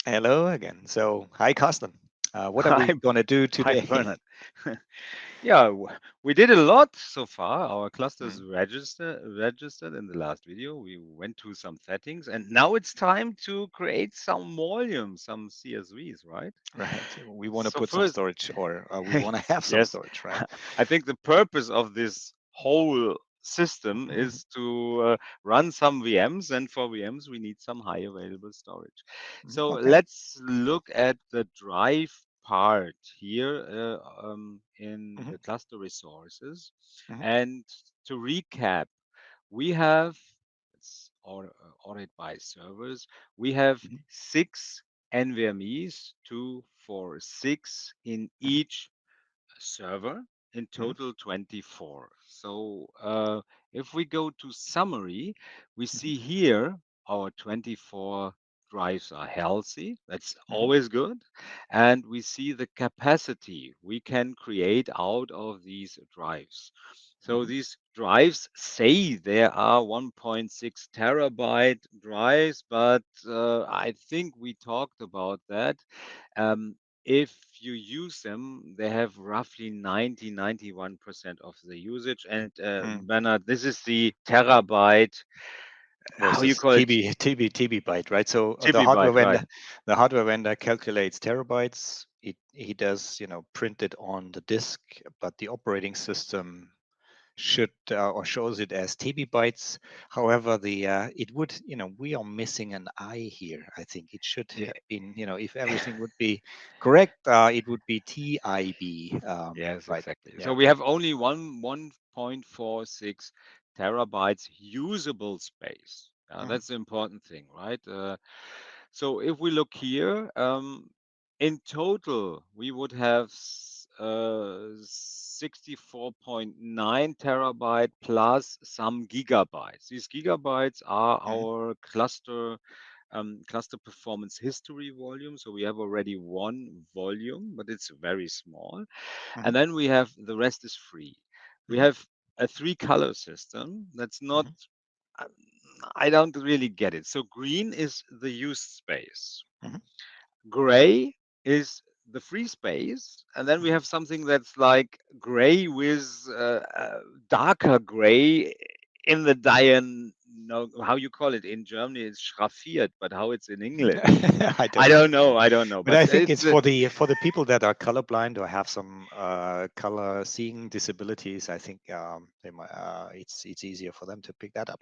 Hello again. So, hi, Carsten. What are Hi, we going to do hi, today? Bernard. Yeah, we did a lot so far. Our clusters Mm, registered in the last video. We went to some settings, and now it's time to create some volume, some CSVs, right? right. We want to So put some first, storage, or we want to have some yes, storage, right? I think the purpose of this whole system Mhm, is to run some VMs, and for VMs, we need some high available storage. mhm. So Okay. let's look at the drive part here in Hmm. the cluster resources. Hmm. And to recap, we have, let's order it by servers, we have Hmm. 6 NVMEs, 2, 4, 6 in Hmm. each server, in Hmm. total 24. So if we go to summary, we Hmm. see here our 24 drives are healthy. That's Hmm. always good. And we see the capacity we can create out of these drives. So Hmm. these drives say there are 1.6 terabyte drives, but I think we talked about that. Um, if you use them, they have roughly 91% of the usage. And Hmm. Bernard, this is the terabyte, how you Versus call it, TB byte, right? So gigabyte, right? the hardware vendor calculates terabytes. He does, print it on the disk, but the operating system should or shows it as TB bytes. However, the it would, we are missing an I here. I think it should Yeah. have been, if everything would be correct, it would be TIB, Yes, right? exactly. So Yeah. we have only 1.46 terabytes usable space. Mhm. That's the important thing, right? So if we look here, in total, we would have 64.9 terabyte plus some gigabytes. These gigabytes are Mhm. our cluster performance history volume. So we have already one volume, but it's very small. Mhm. And then we have the rest is free. We Mhm. have a three color system. That's not, Mhm. um, I don't really get it. So green is the used space, Mhm. gray is the free space, and then we Mhm. have something that's like gray with darker gray in the dian. No, how you call it in Germany is schraffiert, but how it's in English, I I don't don't know. know. I don't know, But but I think it's it's for the people that are colorblind or have some color seeing disabilities. I think it's easier for them to pick that up.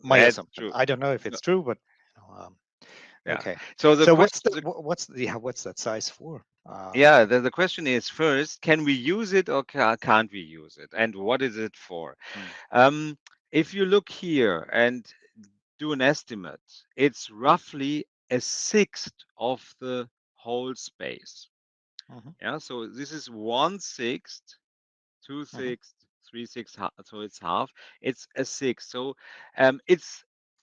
My that's assumption. true. I don't know if No, it's true, but yeah. okay. So the So question, what's that size for? yeah, the question is first, can we use it or can't we use it, and what is it for? Mm, Um, if you look here and do an estimate, it's roughly a sixth of the whole space. mhm, Yeah, so this is 1/6, two mhm, sixths, 3/6, so it's half. It's a sixth. So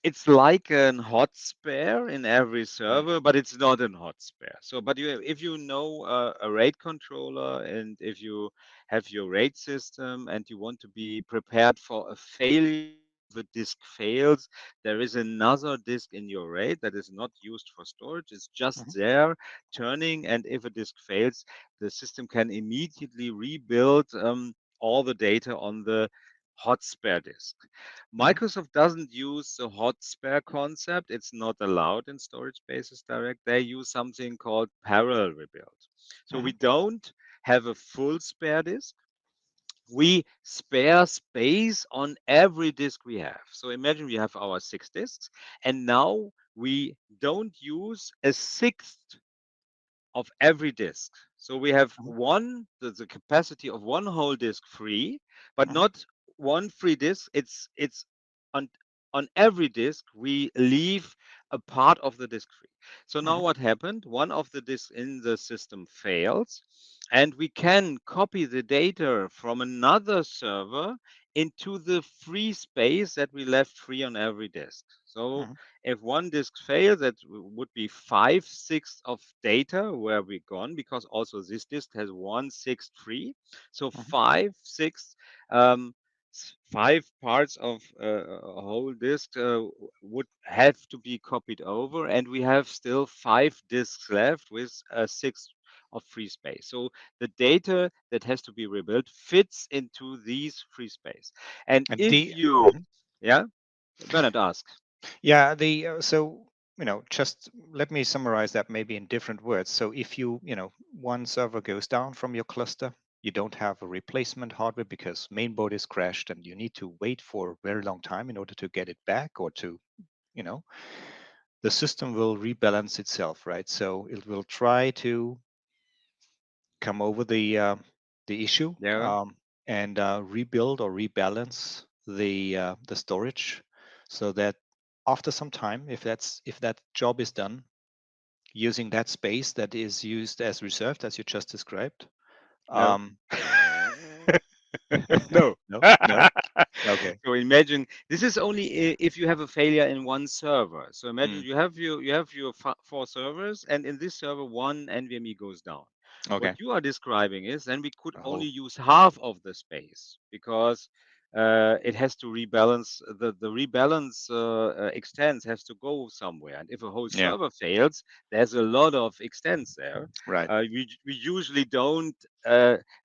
it's like an hot spare in every mm, server, but it's not an hot spare. So, but if you know a RAID controller, and if you have your RAID system and you want to be prepared for a failure, the disk fails, there is another disk in your RAID that is not used for storage. It's just mhm, there turning, and if a disk fails, the system can immediately rebuild all the data on the hot spare disk. mhm, Microsoft doesn't use the hot spare concept. It's not allowed in storage spaces direct. They use something called parallel rebuild. So mhm, we don't have a full spare disk. We spare space on every disk we have. So imagine we have our 6 disks, and now we don't use a sixth of every disk. So we have mhm, the capacity of one whole disk free, but mhm, not one free disk. It's on on every disk we leave a part of the disk free. So now mhm, what happened? One of the disks in the system fails, and we can copy the data from another server into the free space that we left free on every disk. So mhm, if one disk fails, that would be 5/6 of data where we're gone, because also this disk has 1/6 free. So mhm, 5/6 um, 5 parts of a whole disk would have to be copied over, and we have still 5 disks left with 6 of free space. So the data that has to be rebuilt fits into these free space. And And if the you, Mhm. yeah, Bernard, ask. Yeah, the so just let me summarize that maybe in different words. So if one server goes down from your cluster, you don't have a replacement hardware because mainboard is crashed and you need to wait for a very long time in order to get it back or to, you know, the system will rebalance itself, right? So it will try to come over the issue, Yeah, and rebuild or rebalance the storage, so that after some time, if that job is done using that space that is used as reserved, as you just described. no. um, No. no, no, okay. So imagine this is only if you have a failure in one server. So imagine Mm, you have your 4 servers, and in this server one NVMe goes down. What okay. you are describing is then we could only Oh, use half of the space because it has to rebalance. The rebalance extents has to go somewhere, and if a whole yeah, server fails, there's a lot of extents there. right. We usually don't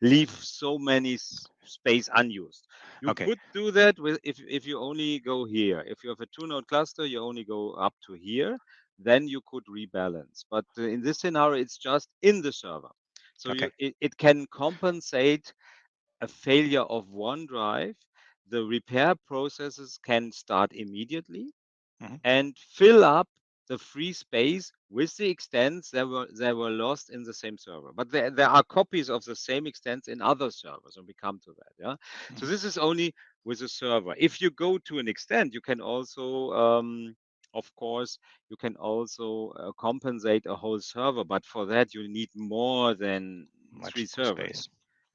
leave so many space unused. You Okay. could do that with if you only go here. If you have a 2 node cluster, you only go up to here. Then you could rebalance. But in this scenario, it's just in the server. So Okay. it can compensate a failure of one drive. The repair processes can start immediately Hmm. and fill up the free space with the extents that were lost in the same server. But there are copies of the same extents in other servers, and we come to that. Yeah. So Hmm. this is only with a server. If you go to an extent, you can also, of course, you can also compensate a whole server. But for that, you need more than Much three more space. servers,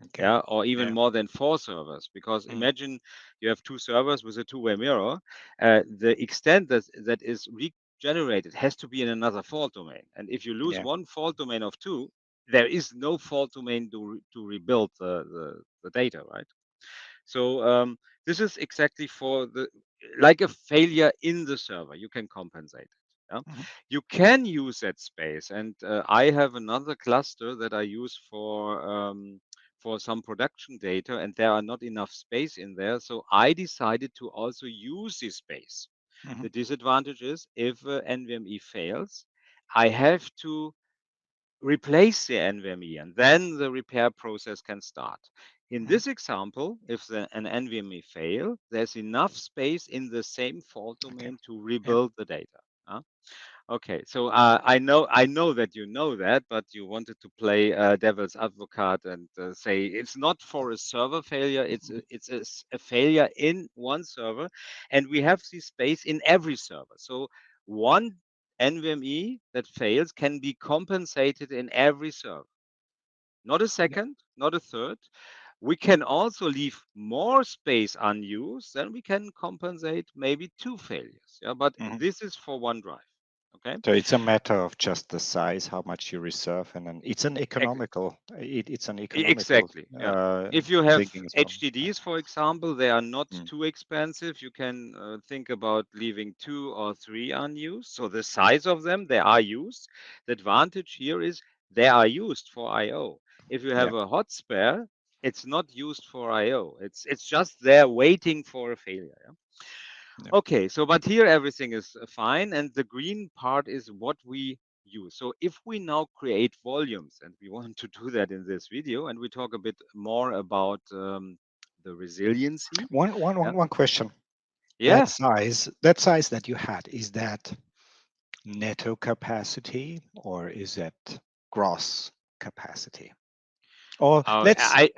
Okay. yeah, or even Yeah. more than 4 servers, because Mm, imagine you have 2 servers with a two-way mirror. The extent that is regenerated has to be in another fault domain, and if you lose yeah. one fault domain of two, there is no fault domain to rebuild the data, right? So this is exactly for the like a failure in the server. You can compensate it. Yeah? Hmm. You can use that space, and I have another cluster that I use for some production data, and there are not enough space in there. So I decided to also use this space. Hmm. The disadvantage is if NVMe fails, I have to replace the NVMe, and then the repair process can start. In Hmm. this example, if an NVMe fail, there's enough space in the same fault Okay. domain to Yeah. rebuild the data. Huh? Okay, so I know that you know that, but you wanted to play devil's advocate and say it's not for a server failure, it's a failure in one server, and we have this space in every server. So one NVMe that fails can be compensated in every server. Not a Yeah. second, not a third. We can also leave more space unused, then we can compensate maybe 2 failures. Yeah, but Mhm. this is for one drive. Okay. So it's a matter of just the size, how much you reserve, and then Ex- it's an economical Exactly. Yeah. If you have thinking as well. Yeah. HDDs, for example, they are not Mm. too expensive. You can think about leaving 2 or 3 unused. So the size of them, they are used. The advantage here is they are used for I/O. If you Yeah. have a hot spare, it's not used for I/O. It's just there waiting for a failure. Yeah? Yeah. Okay, so but here everything is fine, and the green part is what we use. So if we now create volumes, and we want to do that in this video, and we talk a bit more about the resiliency. Yeah, One question. yeah. That size that you had, is that netto capacity or is that gross capacity? Or I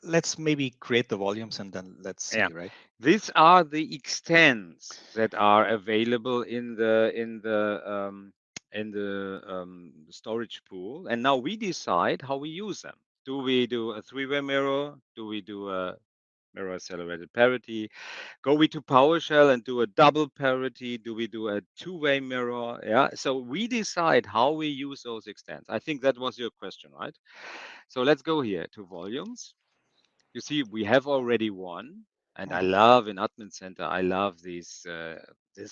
let's maybe create the volumes and then let's Yeah, see, right? these are the extents that are available in the storage pool, and now we decide how we use them. Do we do a three-way mirror? Do we do a mirror accelerated parity? Go we to PowerShell and do a double parity? Do we do a two-way mirror? Yeah, so we decide how we use those extents. I think that was your question, right? So let's go here to volumes. you see, we have already one, and I Mm, love in Admin Center, I love these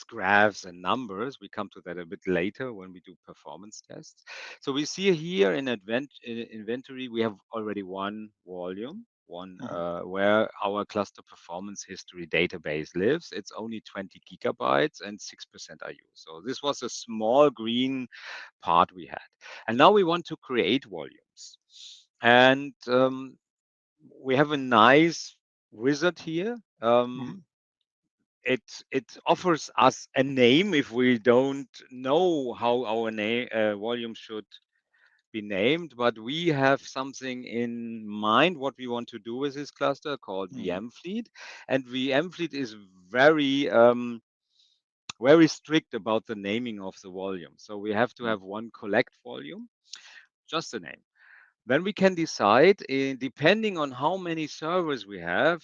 graphs and numbers. We come to that a bit later when we do performance tests. So we see here in inventory, we have already one volume, one mhm, where our cluster performance history database lives. It's only 20 gigabytes and 6% are used. So this was a small green part we had. And now we want to create volumes. And we have a nice wizard here. mhm, It offers us a name if we don't know how our name volume should be named, but we have something in mind what we want to do with this cluster called mhm, VM fleet, and VM fleet is very very strict about the naming of the volume. So we have to mhm, have one collect volume, just a name. Then we can decide, depending on how many servers we have,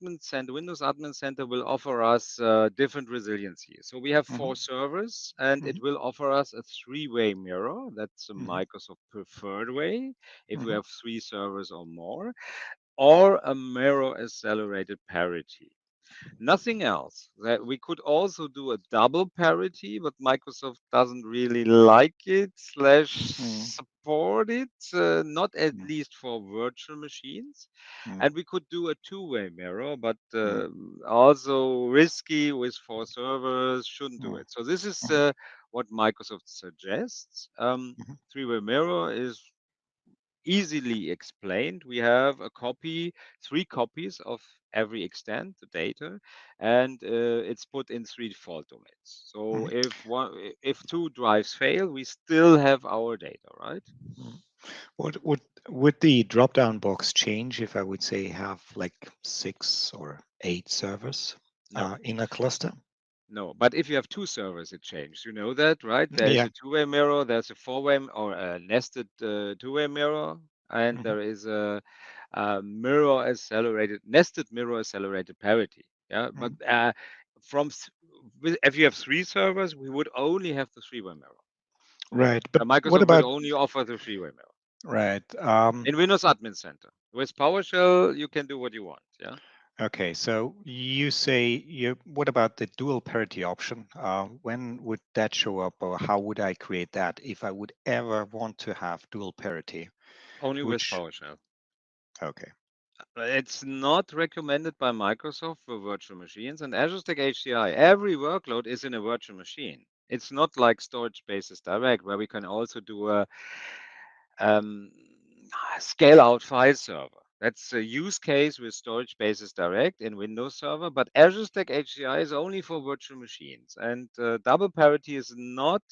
Windows Admin Center will offer us different resiliency. So we have mhm, 4 servers, and it mhm, will offer us a three-way mirror. That's a mhm, Microsoft preferred way, if we mhm, have 3 servers or more, or a mirror accelerated parity. Nothing else. That we could also do a double parity, but Microsoft doesn't really like it slash mhm, support it, not at mhm, least for virtual machines. mhm, And we could do a two-way mirror, but mhm, also risky with 4 servers. Shouldn't do mhm, it. So this is mhm, what Microsoft suggests. mhm. Three-way mirror is easily explained. We have a copy, 3 copies of every extent, the data, and it's put in 3 default domains. So Mhm. if 2 drives fail, we still have our data, right? Mhm. Would the drop-down box change if I would say have like 6 or 8 servers No, in a cluster? no. But if you have 2 servers, it changes. You know that, right? There is Yeah. a two-way mirror, there's a four-way or a nested two-way mirror, and Mhm, there is a mirror accelerated nested mirror accelerated parity. Yeah, but mhm. from if you have 3 servers, we would only have the three-way mirror. Right. But what Microsoft would about only offer the three-way mirror right? in Windows Admin Center. With PowerShell, you can do what you want. Yeah. Okay. So you say you. What about the dual parity option? When would that show up, or how would I create that if I would ever want to have dual parity? Only with Which PowerShell. okay. It's not recommended by Microsoft for virtual machines, and Azure Stack HCI, every workload is in a virtual machine. It's not like Storage Spaces Direct, where we can also do a um, scale out file server. That's a use case with Storage Spaces Direct in Windows Server, but Azure Stack HCI is only for virtual machines, and double parity is not,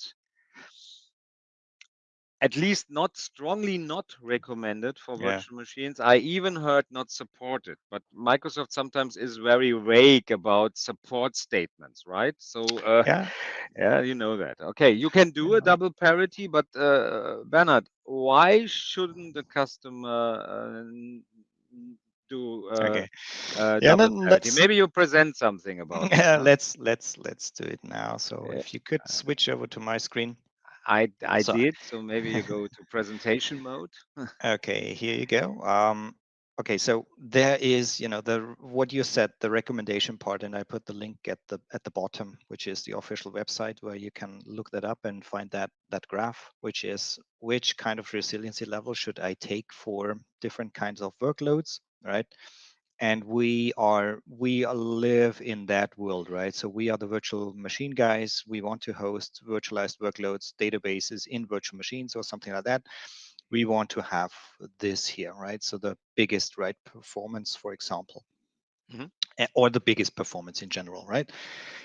at least not strongly not recommended for Yeah. virtual machines. I even heard not supported, but Microsoft sometimes is very vague about support statements, right? So Yeah. yeah, you know that. Okay, you can do a Yeah. double parity, but Bernard, why shouldn't the customer do Okay. Yeah. double Then parity? let's Maybe you present something about it. yeah, Huh? let's do it now. So Uh, if you could switch over to my screen. I So did, so maybe you go to presentation mode. okay, here you go. Okay, so there is, the what you said, the recommendation part, and I put the link at the bottom, which is the official website where you can look that up and find that graph, which is which kind of resiliency level should I take for different kinds of workloads, right? And we live in that world, right? So we are the virtual machine guys. We want to host virtualized workloads, databases in virtual machines or something like that. We want to have this here, right? So the biggest, right, performance, for example, Mhm. or the biggest performance in general, right?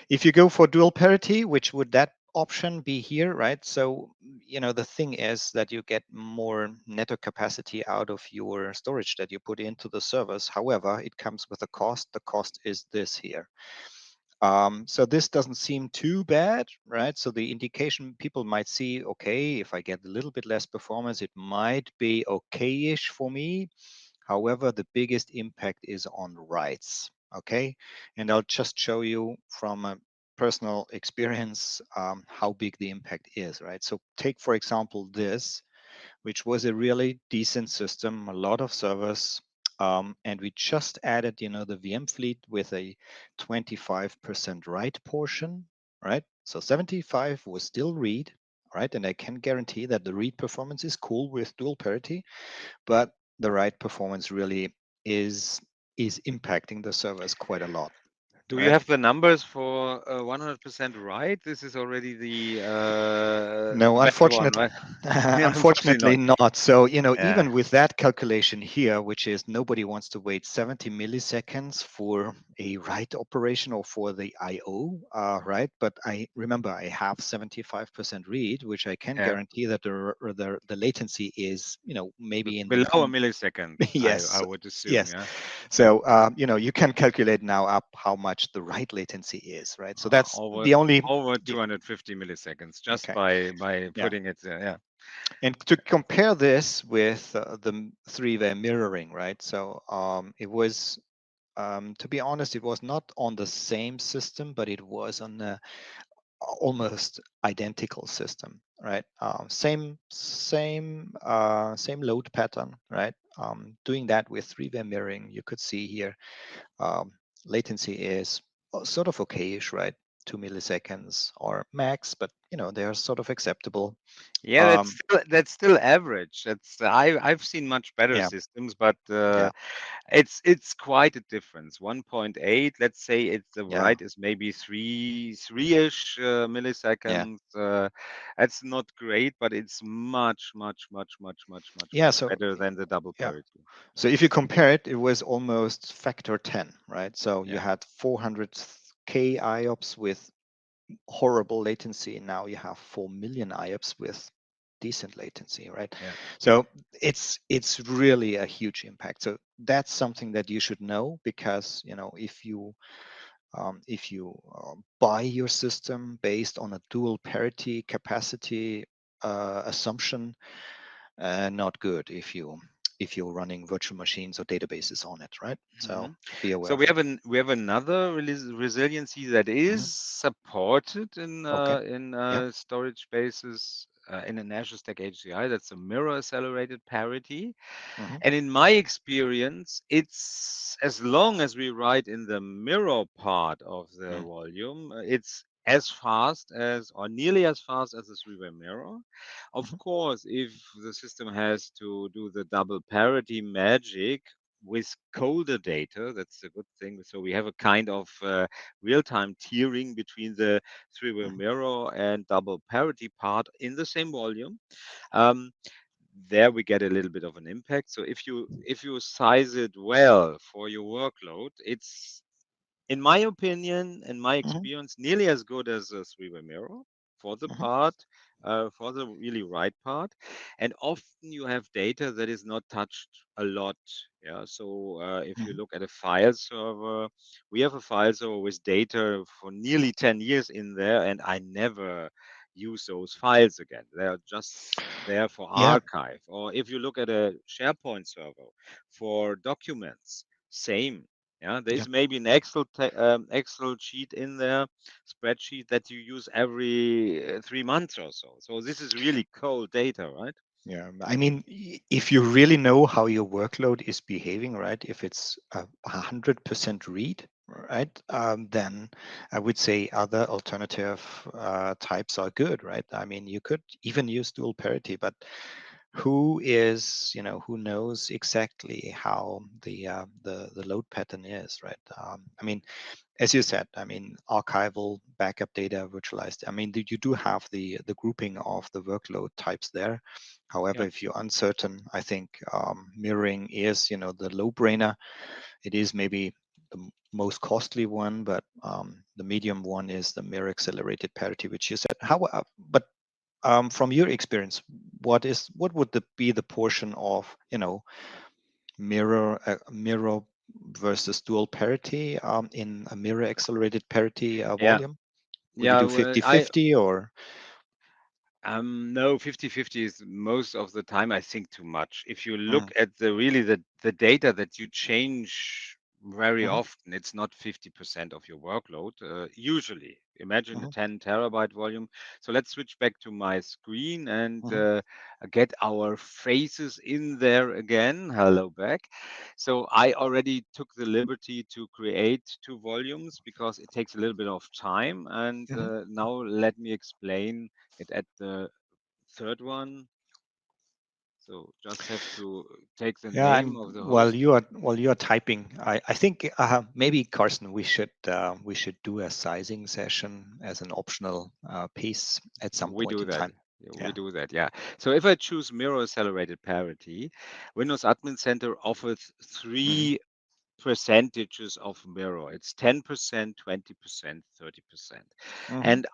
If you go for dual parity, which would that option be here, right? So, the thing is that you get more network capacity out of your storage that you put into the servers. However, it comes with a cost. The cost is this here. So this doesn't seem too bad, right? So the indication people might see, okay, if I get a little bit less performance, it might be okay-ish for me. However, the biggest impact is on writes, okay? And I'll just show you from a personal experience how big the impact is, right? So take, for example, this, which was a really decent system, a lot of servers, And we just added, the VM fleet with a 25% write portion, right? So 75 was still read, right? And I can guarantee that the read performance is cool with dual parity, but the write performance really is is impacting the servers quite a lot, Do you right? have the numbers for 100% right? This is already the No, bad one, unfortunately, right? Yeah, unfortunately unfortunately not. not. So, Yeah, even with that calculation here, which is nobody wants to wait 70 milliseconds for a write operation or for the I/O, right? But I remember I have 75% read, which I can yeah. guarantee that the latency is, maybe in the Below a millisecond, I yes, would assume, yes. yeah. So, you can calculate now up how much the write latency is, right? So that's Over the only over the 250 milliseconds just okay. by Yeah. putting it there. Yeah, And to compare this with the three-way mirroring, right? So it was, to be honest, it was not on the same system, but it was on a almost identical system, right? Same load pattern, right? Doing that with three-way mirroring, you could see here um, latency is sort of okayish, right? 2 milliseconds or max, but they are sort of acceptable. yeah. Um, That's still average. That's I've seen much better yeah, systems, but yeah, it's quite a difference. 1.8. Let's say it's the yeah, right is maybe three-ish yeah. milliseconds. That's not great, but it's much, much, much, much, much, much, Yeah, much so better than the double yeah. parity. So if you compare it, it was almost factor 10, right? So you Yeah, had 400K IOPS with horrible latency. Now you have 4 million IOPS with decent latency, right? yeah. So it's really a huge impact. So that's something that you should know because if you buy your system based on a dual parity capacity assumption, not good if you're running virtual machines or databases on it, right? So Mhm. be aware So of it. we have another resiliency that is Mhm. supported Okay. in Yeah. storage spaces in an Azure Stack HCI. That's a mirror accelerated parity. Hmm. And in my experience, it's as long as we write in the mirror part of the volume, it's as fast as or nearly as fast as a three-way mirror. Of Hmm. course, if the system has to do the double parity magic with colder data, that's a good thing. So we have a kind of real-time tiering between the three-way Hmm. mirror and double parity part in the same volume. Um, there we get a little bit of an impact. So if you size it well for your workload, it's in my opinion and my Hmm. experience nearly as good as a three-way mirror for the Hmm. part for the really right part. And often you have data that is not touched a lot. Yeah, so if you Hmm. look at a file server, we have a file server with data for nearly 10 years in there, and I never use those files again. They're just there for Yeah. archive. Or if you look at a SharePoint server for documents, same. Yeah, Yeah. there's maybe an Excel sheet in there, spreadsheet that you use every 3 months or so. So this is really cold data, right? Yeah, I mean, if you really know how your workload is behaving, right? If it's 100% read, right? Then I would say other alternative types are good, right? I mean, you could even use dual parity, but who knows exactly how the load pattern is, right? I mean, as you said, I mean, archival, backup data, virtualized. I mean, you do have the grouping of the workload types there. However, Yeah, if you're uncertain, I think mirroring is, the low brainer. It is maybe the most costly one, but the medium one is the mirror accelerated parity, which you said. But from your experience, what would be the portion of mirror versus dual parity in a mirror accelerated parity yeah, volume? Would you yeah. do Well, I 50-50 or? no, 50-50 is most of the time I think too much. If you look Mm, at the really the data that you change very Mhm, often it's not 50% of your workload. Usually, imagine a mhm, 10 terabyte volume. So let's switch back to my screen and mhm, get our faces in there again. Hello back. So I already took the liberty to create two volumes because it takes a little bit of time. And mhm. now let me explain it at the third one. So just have to take the Yeah, name and of the while host. you are typing, I think maybe Carsten, we should do a sizing session as an optional piece at some We point do in that. time. Yeah, we Yeah. do that. Yeah. So if I choose mirror accelerated parity, Windows Admin Center offers Hmm. three percentages of mirror. It's 10%, 20%, 30%. Hmm. And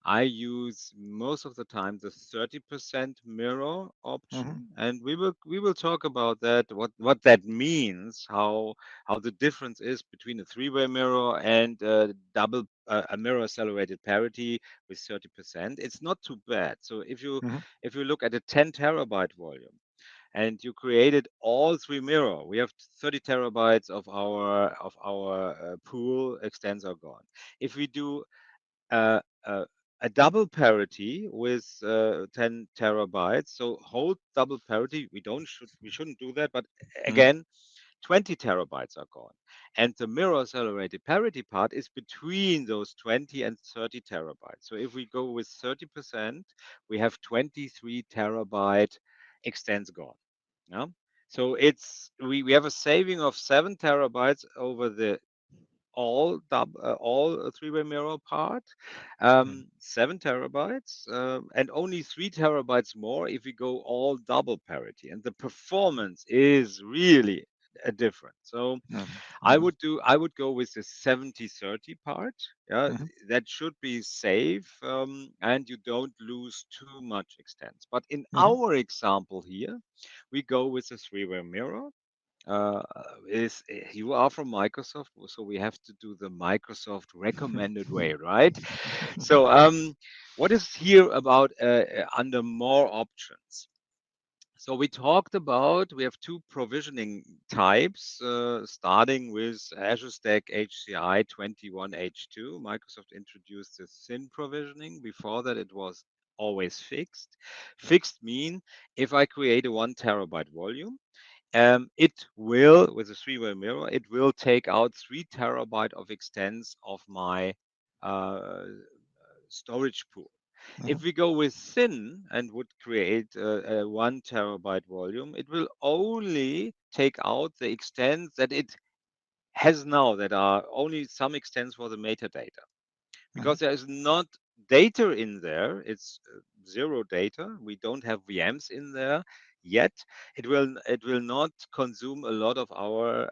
I use most of the time the 30% mirror Hmm. option, and we will talk about that, what that means, how the difference is between a three-way mirror and a mirror accelerated parity with 30%. It's not too bad. So Hmm. if you look at a 10 terabyte volume and you created all three mirror, we have 30 terabytes of our pool extents are gone. If we do uh, uh, a double parity with 10 terabytes. So whole double parity, we shouldn't do that. But Hmm. again, 20 terabytes are gone, and the mirror accelerated parity part is between those 20 and 30 terabytes. So if we go with 30%, we have 23 terabyte extents gone. Yeah. So we have a saving of 7 terabytes over the all three-way mirror part, 7 terabytes, and only 3 terabytes more if we go all double parity, and the performance is really a different. So Hmm. I would go with the 70/30 part. Yeah, Hmm. that should be safe, and you don't lose too much extents. But in Hmm. our example here, we go with a three-way mirror. uh, you are from Microsoft, so we have to do the Microsoft recommended way, right? So, what is here about under more options? So we talked about we have two provisioning types, starting with Azure Stack HCI 21H2. Microsoft introduced the thin provisioning. Before that, it was always fixed. Fixed mean if I create a 1 terabyte volume, it will, with a three-way mirror, it will take out 3 terabyte of extents of my uh, storage pool. Hmm. If we go with thin and would create a 1 terabyte volume, it will only take out the extents that it has now, that are only some extents for the metadata, Hmm. because there is not data in there. It's zero data. We don't have VMs in there yet. It will not consume a lot of our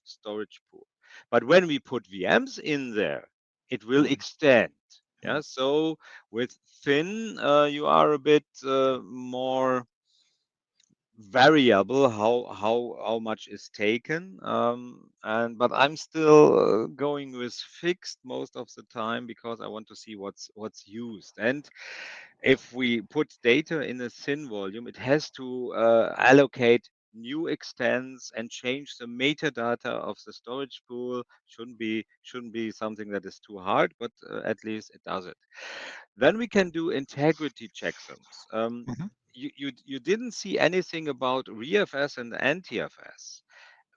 storage pool. But when we put VMs in there, it will Hmm. extend. Hmm. Yeah. So with thin, you are a bit more variable how much is taken, and but I'm still going with fixed most of the time because I want to see what's used. And if we put data in a thin volume, it has to allocate new extents and change the metadata of the storage pool. Shouldn't be something that is too hard, but at least it does it. Then we can do integrity checksums. Hmm. You didn't see anything about ReFS and NTFS.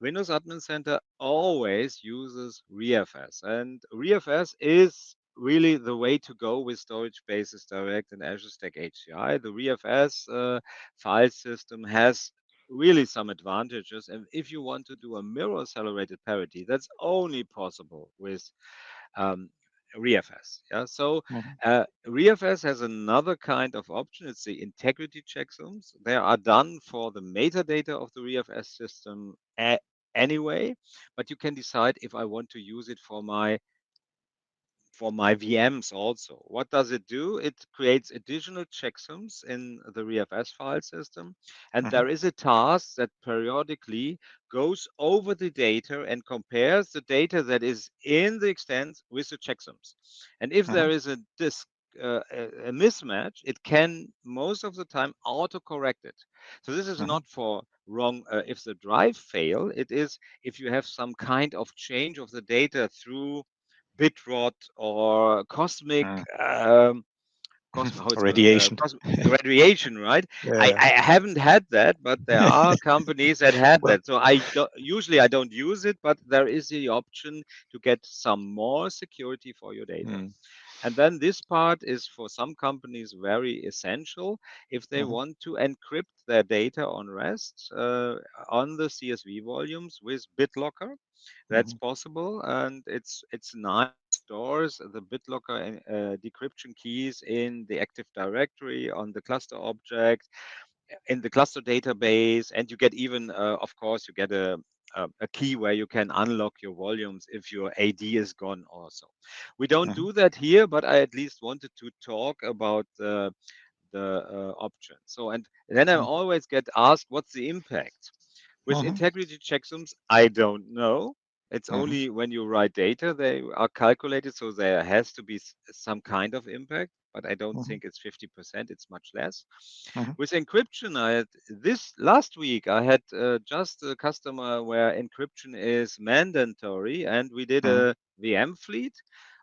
Windows Admin Center always uses ReFS, and ReFS is really the way to go with storage bases direct and Azure Stack HCI. The ReFS file system has really some advantages, and if you want to do a mirror accelerated parity, that's only possible with um, ReFS. Yeah, so Hmm. ReFS has another kind of option. It's the integrity checksums. They are done for the metadata of the ReFS system anyway, but you can decide if I want to use it for my VMs also. What does it do? It creates additional checksums in the ReFS file system, and Hmm. there is a task that periodically goes over the data and compares the data that is in the extents with the checksums. And if Hmm. there is a a mismatch, it can most of the time auto-correct it. So this is Mhm. not for wrong if the drive fail. It is if you have some kind of change of the data through bit rot or cosmic Mm. how it's called Radiation. cosmic radiation, right? Yeah. I haven't had that, but there are companies that had Well. that. So usually I don't use it, but there is the option to get some more security for your data. Mm. And then this part is for some companies very essential if they Mhm. want to encrypt their data on rest on the CSV volumes with BitLocker. That's Mhm. possible, and it's nice. Stores the BitLocker decryption keys in the Active Directory on the cluster object in the cluster database, and you get even, of course, you get a key where you can unlock your volumes if your AD is gone also. We don't Mhm. do that here, but I at least wanted to talk about the option. So, and then I Mhm. always get asked, what's the impact? With Mhm. integrity checksums, I don't know. It's Mhm. only when you write data, they are calculated. So there has to be some kind of impact, but I don't Mhm. think it's 50%. It's much less. Mhm. With encryption, I had this last week, I had just a customer where encryption is mandatory, and we did Mhm. a VM fleet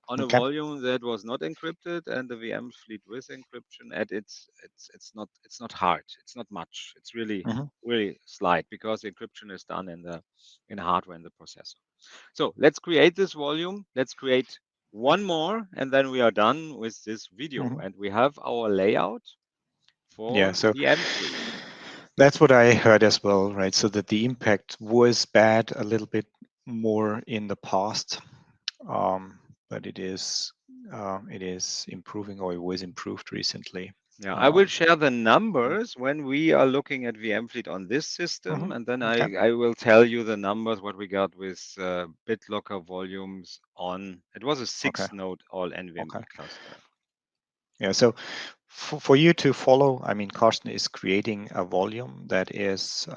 on a Okay. volume that was not encrypted, and the VM fleet with encryption. And it's not hard. It's not much. It's Mhm. really slight because the encryption is done in the hardware in the processor. So let's create this volume. Let's create one more, and then we are done with this video. Mhm. And we have our layout Yeah. for So VM fleet. that's what I heard as well, right? So that the impact was bad a little bit more in the past, but it is improving, or it was improved recently. Yeah, I will Um, share the mm, numbers when we are looking at VM fleet on this system, mhm. and then Okay. I will tell you the numbers what we got with BitLocker volumes on. It was a Okay. 6-node all NVMe Okay. cluster. Yeah. So for you to follow, I mean, Carsten is creating a volume that is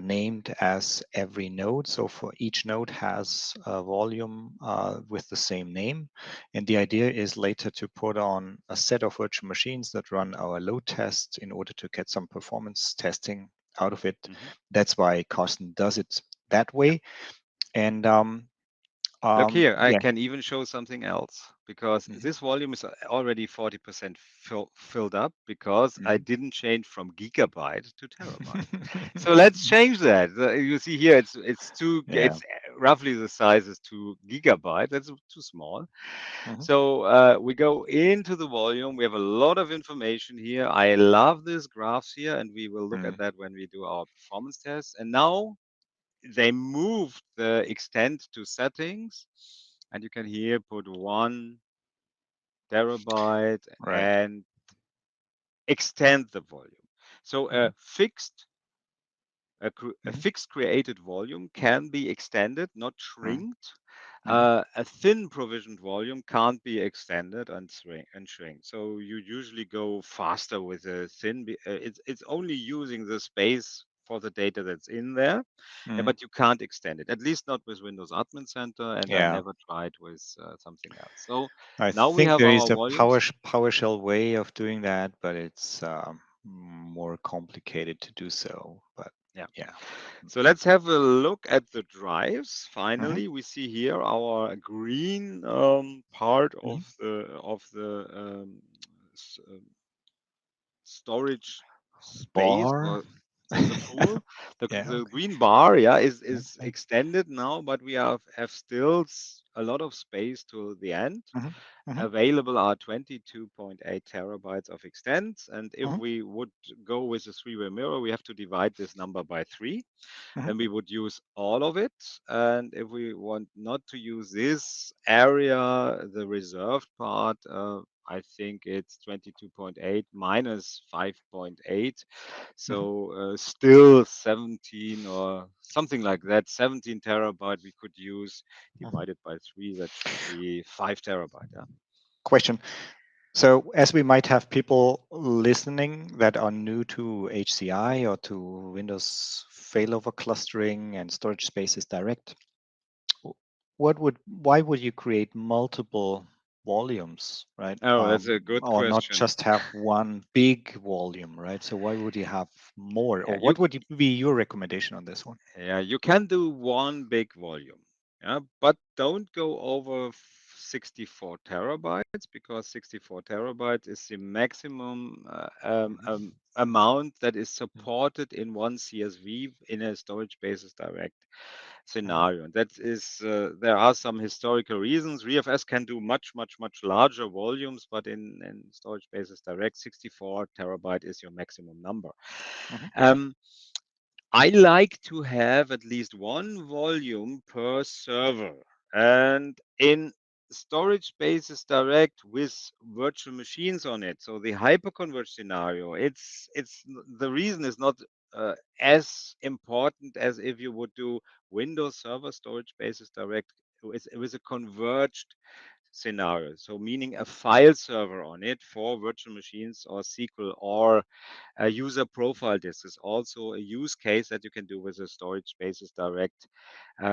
named as every node. So for each node has a volume with the same name. And the idea is later to put on a set of virtual machines that run our load tests in order to get some performance testing out of it. Mhm. That's why Carsten does it that Yeah. way. And Look here, I yeah. can even show something else because Mhm. this volume is already 40% filled up because I Mhm. didn't change from gigabyte to terabyte. So let's change that. You see here, Yeah. it's roughly the size is 2 gigabyte. That's too small. Mhm. So we go into the volume. We have a lot of information here. I love these graphs here, and we will look at Mhm. that when we do our performance tests. And now they moved the extend to settings, and you can here put 1 terabyte Right. and extend the volume. So Mhm. a Mhm. fixed created volume can be extended, not Mhm. shrinked. Mhm. A thin provisioned volume can't be extended and shrink. So you usually go faster with a thin. It's only using the space for the data that's in there, Mhm. but you can't extend it. At least not with Windows Admin Center, and I Yeah. never tried with something else. So I now we think have there our is a volumes. PowerShell way of doing that, but it's more complicated to do so. But Yeah. yeah. So let's have a look at the drives. Mhm. Finally, we see here our green part Mhm. of the s- um, storage space Bar. or of the pool. The, Yeah. the Okay. green bar, yeah, is Okay. extended now, but we have still a lot of space to the end. Mhm. Mhm. Available are 22.8 terabytes of extents. And if Mhm. we would go with a three-way mirror, we have to divide this number by 3. Mhm. Then we would use all of it. And if we want not to use this area, the reserved part, I think it's 22.8 minus 5.8. Mhm. So still 17 or something like that, 17 terabyte we could use Mhm. divided by 3. That should be 5 terabyte. Yeah. Question. So, as we might have people listening that are new to HCI or to Windows failover clustering and storage spaces direct, why would you create multiple volumes, right? Oh, that's a good Or not question. just have one big volume, right? So why would you have more? Yeah, Or what would be your recommendation on this one? you can do one big volume, yeah, but don't go over 64 terabytes because 64 terabytes is the maximum amount that is supported in one CSV in a storage basis direct scenario. And that is, there are some historical reasons. ReFS can do much larger volumes, but in storage basis direct, 64 terabyte is your maximum number. Mhm. Um, I like to have at least one volume per server. And in storage spaces direct with virtual machines on it, so the hyperconverged scenario, it's the reason is not as important as if you would do Windows Server storage spaces direct with a converged scenario. So meaning a file server on it for virtual machines or SQL or a user profile disk is also a use case that you can do with a storage spaces direct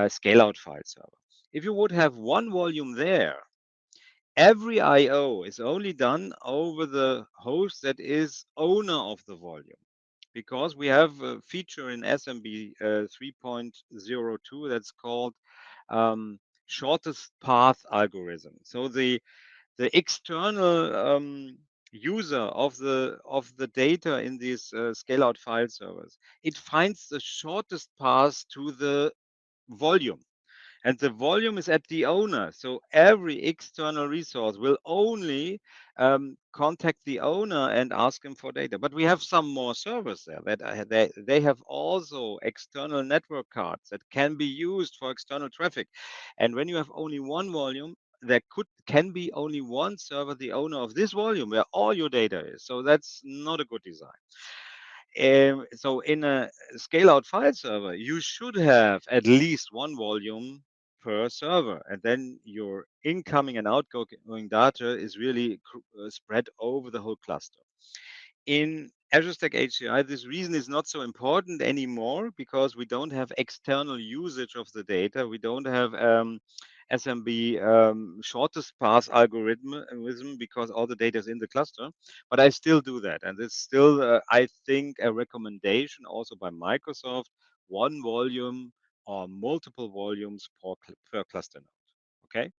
scale out file server. If you would have one volume there, every IO is only done over the host that is owner of the volume. Because we have a feature in SMB 3.02 that's called shortest path algorithm. So the external user of the data in these scale out file servers, it finds the shortest path to the volume, and the volume is at the owner. So every external resource will only contact the owner and ask him for data. But we have some more servers there that they have also external network cards that can be used for external traffic. And when you have only one volume, there can be only one server, the owner of this volume, where all your data is. So that's not a good design. So in a scale out file server, you should have at least one volume per server, and then your incoming and outgoing data is really spread over the whole cluster. In Azure Stack HCI, this reason is not so important anymore because we don't have external usage of the data. We don't have SMB shortest path algorithm because all the data is in the cluster. But I still do that. And it's still, I think, a recommendation also by Microsoft, one volume or multiple volumes per cluster node. Okay.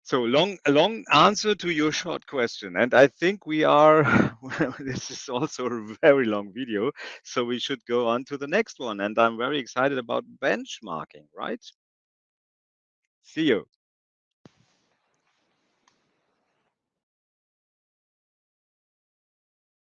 So a long answer to your short question. And I think we are, this is also a very long video. So we should go on to the next one. And I'm very excited about benchmarking, right? See you.